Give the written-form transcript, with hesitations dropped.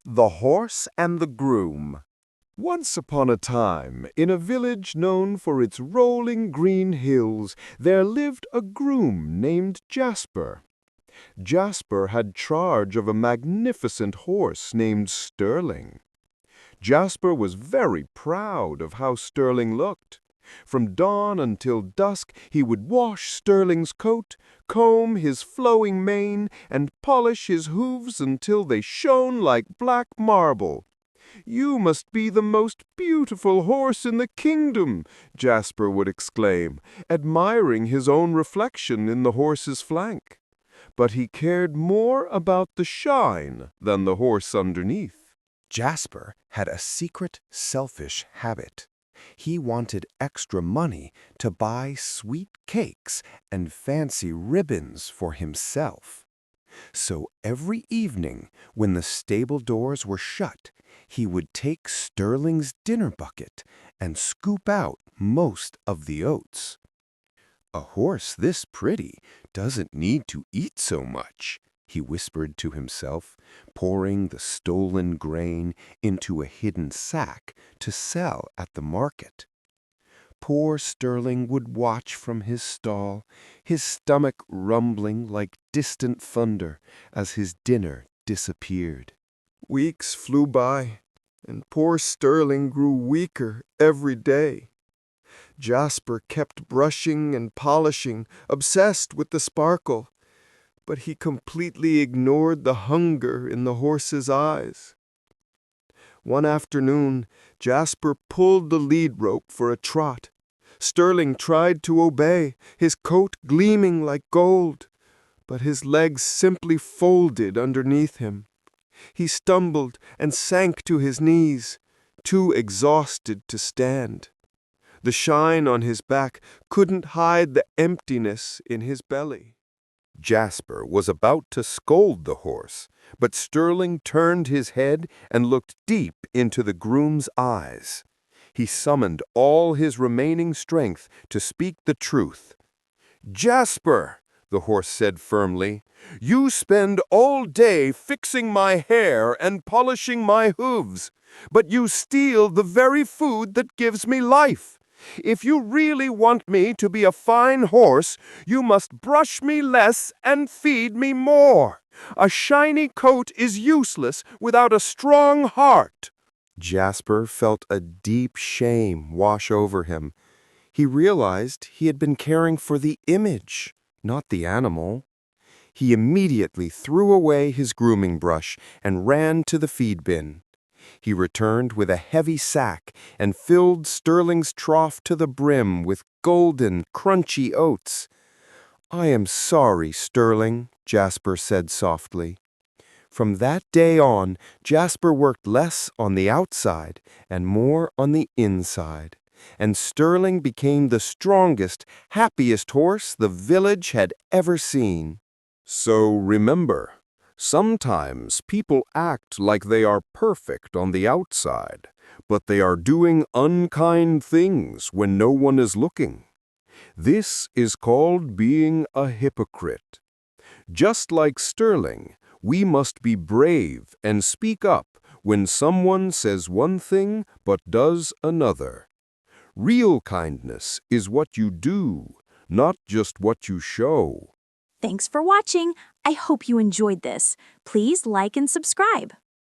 The Horse and the Groom. Once upon a time, in a village known for its rolling green hills, there lived a groom named Jasper. Jasper had charge of a magnificent horse named Sterling. Jasper was very proud of how Sterling looked. From dawn until dusk he would wash Sterling's coat, comb his flowing mane, and polish his hooves until they shone like black marble. "You must be the most beautiful horse in the kingdom," Jasper would exclaim, admiring his own reflection in the horse's flank. But he cared more about the shine than the horse underneath. Jasper had a secret, selfish habit. He wanted extra money to buy sweet cakes and fancy ribbons for himself. So every evening, when the stable doors were shut, he would take Sterling's dinner bucket and scoop out most of the oats. "A horse this pretty doesn't need to eat so much," he whispered to himself, pouring the stolen grain into a hidden sack to sell at the market. Poor Sterling would watch from his stall, his stomach rumbling like distant thunder as his dinner disappeared. Weeks flew by, and poor Sterling grew weaker every day. Jasper kept brushing and polishing, obsessed with the sparkle, but he completely ignored the hunger in the horse's eyes. One afternoon, Jasper pulled the lead rope for a trot. Sterling tried to obey, his coat gleaming like gold, but his legs simply folded underneath him. He stumbled and sank to his knees, too exhausted to stand. The shine on his back couldn't hide the emptiness in his belly. Jasper was about to scold the horse, but Sterling turned his head and looked deep into the groom's eyes. He summoned all his remaining strength to speak the truth. "Jasper," the horse said firmly, "you spend all day fixing my hair and polishing my hooves, but you steal the very food that gives me life. If you really want me to be a fine horse, you must brush me less and feed me more. A shiny coat is useless without a strong heart." Jasper felt a deep shame wash over him. He realized he had been caring for the image, not the animal. He immediately threw away his grooming brush and ran to the feed bin. He returned with a heavy sack and filled Sterling's trough to the brim with golden, crunchy oats. "I am sorry, Sterling," Jasper said softly. From that day on, Jasper worked less on the outside and more on the inside, and Sterling became the strongest, happiest horse the village had ever seen. So remember, sometimes people act like they are perfect on the outside, but they are doing unkind things when no one is looking. This is called being a hypocrite. Just like Sterling, we must be brave and speak up when someone says one thing but does another. Real kindness is what you do, not just what you show. Thanks for watching. I hope you enjoyed this. Please like and subscribe.